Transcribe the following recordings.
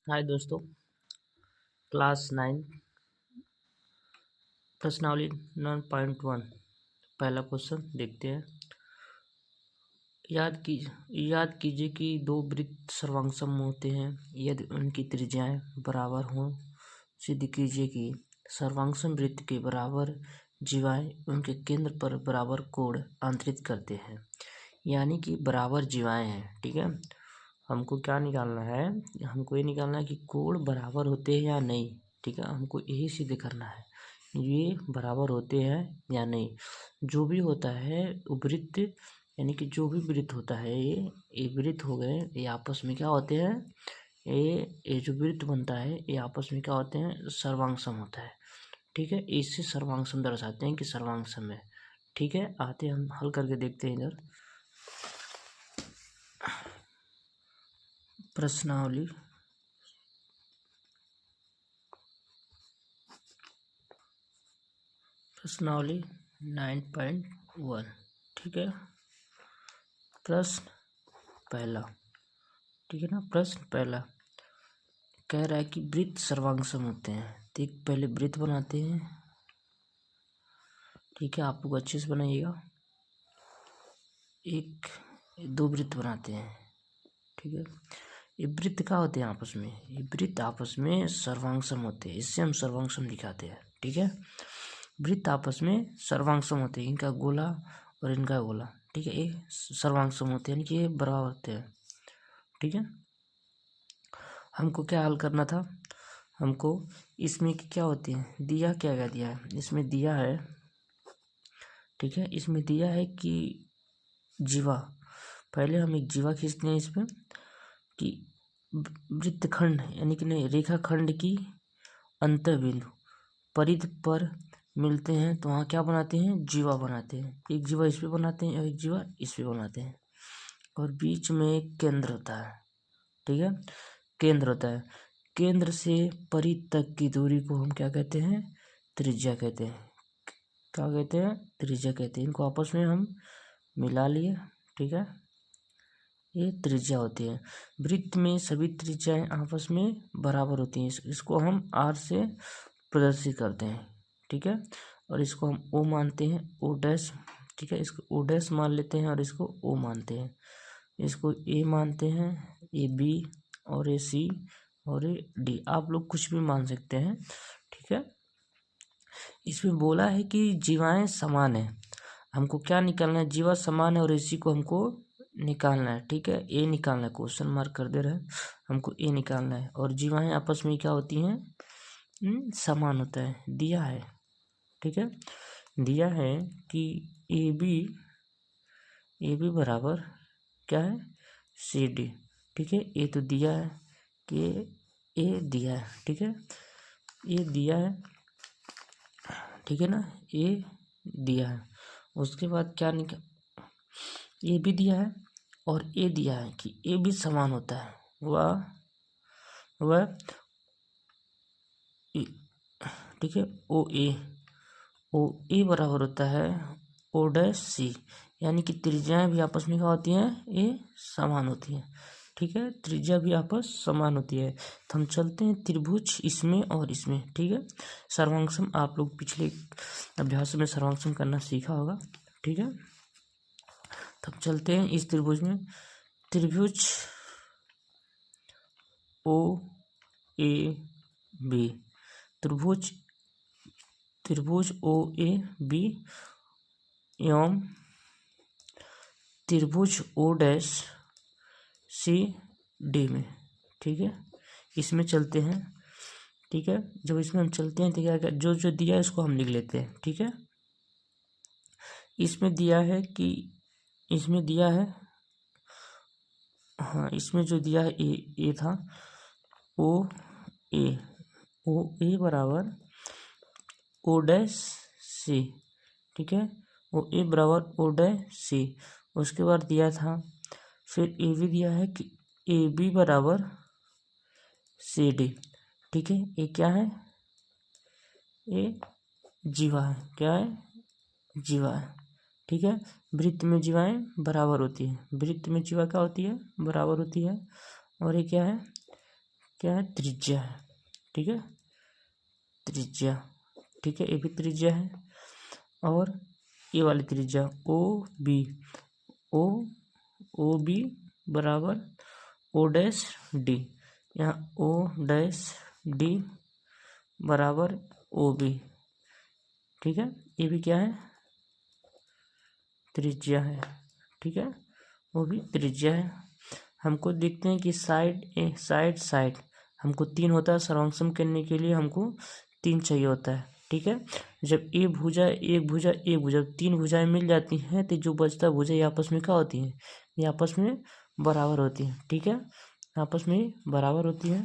हाय दोस्तों, क्लास 9 प्रश्नावली 9.1 पहला क्वेश्चन देखते हैं। याद कीजिए कि दो वृत्त सर्वांगसम होते हैं यदि उनकी त्रिज्याएं बराबर हों। सिद्ध कीजिए कि सर्वांगसम वृत्त के बराबर जीवाएं उनके केंद्र पर बराबर कोण अंतरित करते हैं, यानी कि बराबर जीवाएं हैं। ठीक है, हमको क्या निकालना है? हमको ये निकालना है कि कोण बराबर होते हैं या नहीं। ठीक है, हमको यही सिद्ध करना है, ये बराबर होते हैं या नहीं। जो भी होता है वृत्त, यानी कि जो भी वृत्त होता है, ये वृत्त हो गए, ये आपस में क्या होते हैं? ये जो वृत्त बनता है ये आपस में क्या होते हैं? सर्वांगसम होता है। ठीक है, इससे सर्वांगसम दर्शाते हैं कि सर्वांगसम है। ठीक है, आते हम हल करके देखते हैं। इधर प्रश्नावली प्रश्नावली 9.1। ठीक है, प्रश्न पहला। ठीक है ना, प्रश्न पहला कह रहा है कि वृत्त सर्वांगसम होते हैं। तो एक पहले वृत्त बनाते हैं। ठीक है, आप लोग अच्छे से बनाइएगा। एक दो वृत्त बनाते हैं। ठीक है, ये वृत्त क्या होते हैं आपस में? ये वृत्त आपस में सर्वांगसम होते हैं, इससे हम सर्वांगसम दिखाते हैं। ठीक है, वृत्त आपस में सर्वांगसम होते हैं, इनका गोला और इनका गोला। ठीक है, ये सर्वांगसम होते हैं, यानी कि ये बराबर होते हैं। ठीक है, हमको क्या हल करना था? हमको इसमें क्या होती है, दिया क्या दिया है? इसमें दिया है, ठीक है, इसमें दिया है कि जीवा। पहले हम एक जीवा खींचते हैं इस पर कि वृत्तखंड यानी कि नहीं, रेखाखंड की अंतःबिंदु परिध पर मिलते हैं तो वहाँ क्या बनाते हैं? जीवा बनाते हैं। एक जीवा इस पे बनाते हैं और एक जीवा इस पे बनाते हैं, और बीच में एक केंद्र होता है। ठीक है, केंद्र होता है। केंद्र से परिध तक की दूरी को हम क्या कहते हैं? त्रिज्या कहते हैं। क्या कहते हैं? त्रिज्या कहते हैं। इनको आपस में हम मिला लिए। ठीक है, ये त्रिज्या होती है। वृत्त में सभी त्रिज्याएं आपस में बराबर होती हैं। इसको हम आर से प्रदर्शित करते हैं। ठीक है, और इसको हम ओ मानते हैं, ओ डैश। ठीक है, इसको ओ डैश मान लेते हैं और इसको ओ मानते हैं। इसको ए मानते हैं, ए बी और ए सी और ए डी। आप लोग कुछ भी मान सकते हैं। ठीक है, इसमें बोला है कि जीवाएं समान है। हमको क्या निकालना है? जीवा समान है और इसी को हमको निकालना है। ठीक है, ए निकालना है, क्वेश्चन मार्क कर दे रहे हैं, हमको ए निकालना है। और जीवाएं आपस में क्या होती हैं? समान होता है, दिया है। ठीक है, दिया है कि ए बी बराबर क्या है? C D. ठीक है, ए तो दिया है कि ए दिया है। ठीक है, ए दिया है। ठीक है ना, ए दिया है। उसके बाद क्या ए भी दिया है और ए दिया है कि ए भी समान होता है। वह ठीक है, ओ ए बराबर होता है ओ डैश सी, यानी कि त्रिज्याएं भी आपस में क्या होती हैं? ये समान होती हैं। ठीक है, त्रिज्या भी आपस समान होती है। तो हम चलते हैं त्रिभुज इसमें और इसमें। ठीक है, सर्वांगसम आप लोग पिछले अभ्यास में सर्वांगसम करना सीखा होगा। ठीक है, तब चलते हैं इस त्रिभुज में। त्रिभुज ओ ए बी, त्रिभुज ओ ए बी एवं त्रिभुज ओ डैश सी डी में। ठीक है, इसमें चलते हैं। ठीक है, जब इसमें हम चलते हैं तो क्या जो जो दिया है इसको हम लिख लेते हैं। ठीक है, इसमें दिया है कि इसमें दिया है, हाँ, इसमें जो दिया है ए था, ओ ए बराबर ओ डैश सी। ठीक है, ओ ए बराबर ओ डैश सी। उसके बाद दिया था, फिर ए बी दिया है कि ए बी बराबर सी डी। ठीक है, ये क्या है? ये जीवा है। क्या है? जीवा है। ठीक है, वृत्त में जीवाएं बराबर होती है। वृत्त में जीवा क्या होती है? बराबर होती है। और ये क्या है? क्या है, त्रिज्या है। ठीक है, त्रिज्या। ठीक है, ये भी त्रिज्या है। और ये वाली त्रिज्या OB, OB बराबर O'D। यहाँ O'D बराबर OB। ठीक है, ये भी क्या है, त्रिज्या है। ठीक है, वो भी त्रिज्या है। हमको देखते हैं कि साइड हमको 3 होता है, सर्वांगसम करने के लिए हमको 3 चाहिए होता है। ठीक है, जब एक भुजा 3 भुजाएं मिल जाती हैं तो जो बचता भुजा ये आपस में क्या होती हैं, ये आपस में बराबर होती हैं। ठीक है, आपस में बराबर होती है,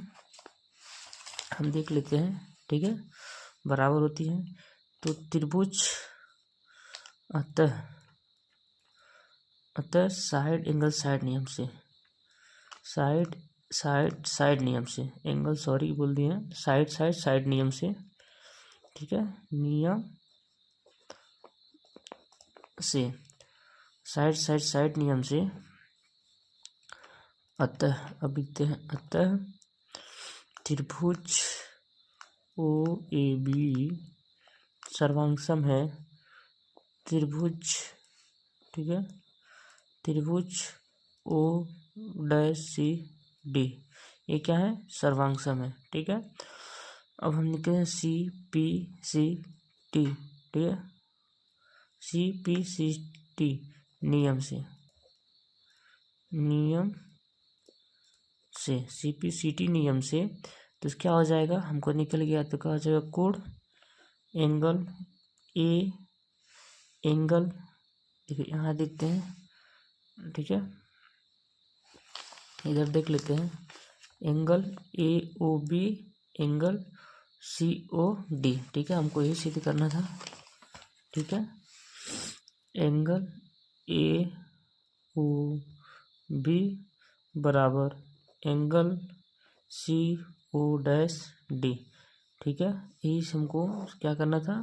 हम देख लेते हैं। ठीक है, बराबर होती है। तो त्रिभुज अतः साइड एंगल साइड नियम से, साइड नियम से, एंगल सॉरी बोल दिए, साइड नियम से। ठीक है, नियम से, साइड नियम से अतः, अब लिखते हैं अतः त्रिभुज OAB सर्वांगसम है त्रिभुज। ठीक है, त्रिभुज O'CD, ये क्या है, सर्वांगसम है। ठीक है, अब हम लिखते हैं CPCT। ठीक है, CPCT नियम से, CPCT नियम से। तो क्या हो जाएगा, हमको निकल गया, तो क्या हो जाएगा, कोण एंगल एंगल, देखिए यहाँ देखते हैं। ठीक है, इधर देख लेते हैं, एंगल AOB एंगल COD। ठीक है, हमको यही सिद्ध करना था। ठीक है, एंगल AOB बराबर एंगल CO'D। ठीक है, यही हमको क्या करना था,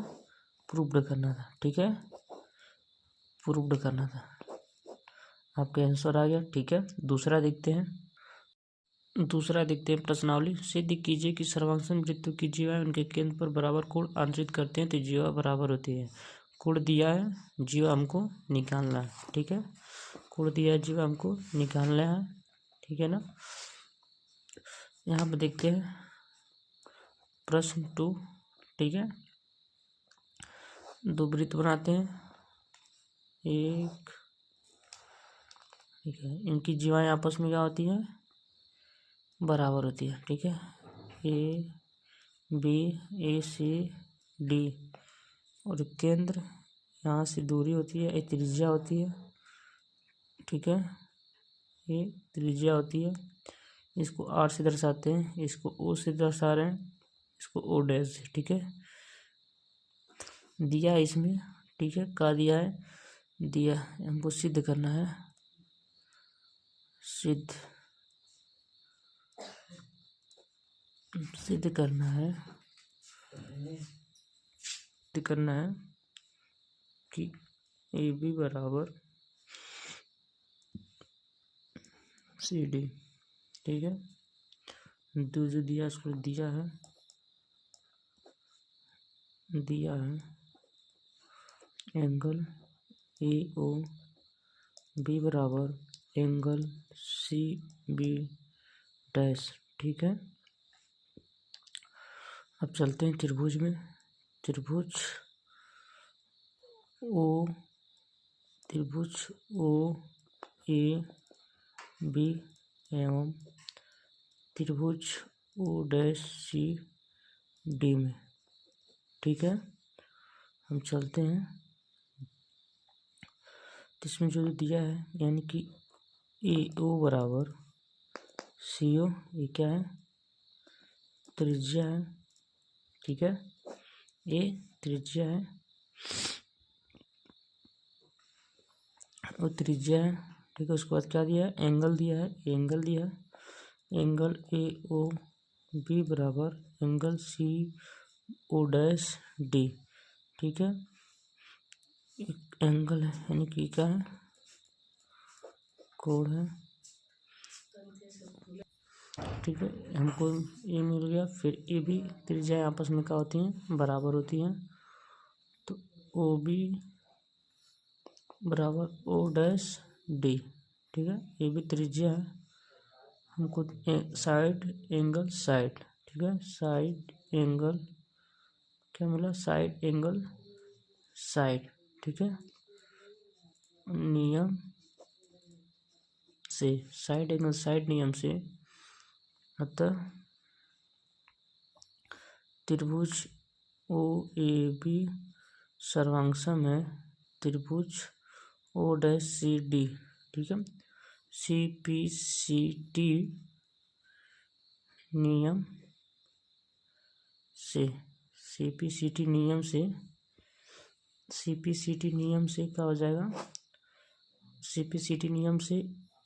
प्रूव्ड करना था। ठीक है, प्रूव्ड करना था, आपका आंसर आ गया। ठीक है, दूसरा देखते हैं प्रश्नावली। सिद्ध कीजिए कि सर्वांगसम वृत्तों की जीवा उनके केंद्र पर बराबर कोण अंतरित करते हैं तो जीवा बराबर होती है। कोण दिया है, जीवा हमको निकालना है। ठीक है, कोण दिया है, जीवा हमको निकालना है। ठीक है ना, यहाँ पर देखते हैं प्रश्न 2। ठीक है, 2 वृत्त बनाते हैं, एक। ठीक है, इनकी जीवाएं आपस में क्या होती है, बराबर होती है। ठीक है, ABACD, और केंद्र यहाँ से दूरी होती है, ये त्रिज्या होती है। ठीक है, ये त्रिज्या होती है। इसको R से दर्शाते हैं, इसको O से दर्शा रहे हैं, इसको O'। ठीक है, दिया है इसमें। ठीक है, का दिया है, दिया हमको सिद्ध करना है, सिद्ध करना है कि AB बराबर CD। ठीक है, जो दिया इसको दिया है एंगल AOB बराबर एंगल CB'। ठीक है, अब चलते हैं त्रिभुज में। त्रिभुज OAB एवं त्रिभुज O'CD में। ठीक है, हम चलते हैं, इसमें जो दिया है, यानी कि AO बराबर CO, ये क्या है, त्रिज्या है। ठीक है, ये त्रिज्या है और त्रिज्या है। ठीक है, उसके बाद क्या दिया है, एंगल दिया है, एंगल AOB बराबर एंगल CO'D। ठीक है, एक एंगल है, यानी कि क्या है, कोण है। ठीक है, हमको ए मिल गया। फिर ए बी त्रिज्या आपस में क्या होती हैं, बराबर होती हैं। तो ओ बी बराबर ओ डैश डी। ठीक है, ए बी त्रिज्या है, हमको साइड एंगल साइड, ठीक है, साइड एंगल क्या मिला, साइड एंगल साइड। ठीक है, नियम से, साइड एंगल साइड नियम से, अतः त्रिभुज ओ ए बी सर्वांगसम है त्रिभुज ओ डैश सी डी। ठीक है, सी पी सी टी नियम से, सी पी सी टी नियम से, सी पी सी टी नियम से क्या हो जाएगा, सी पी सी टी नियम से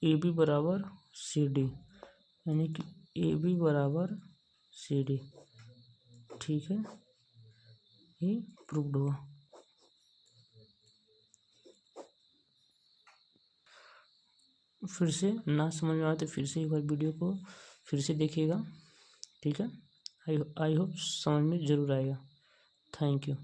ए बी बराबर सी डी, यानी कि ए बी बराबर सी डी। ठीक है, ये प्रूव्ड हुआ। फिर से ना समझ में आए तो फिर से एक बार वीडियो को फिर से देखिएगा। ठीक है, आई होप समझ में ज़रूर आएगा। Thank you.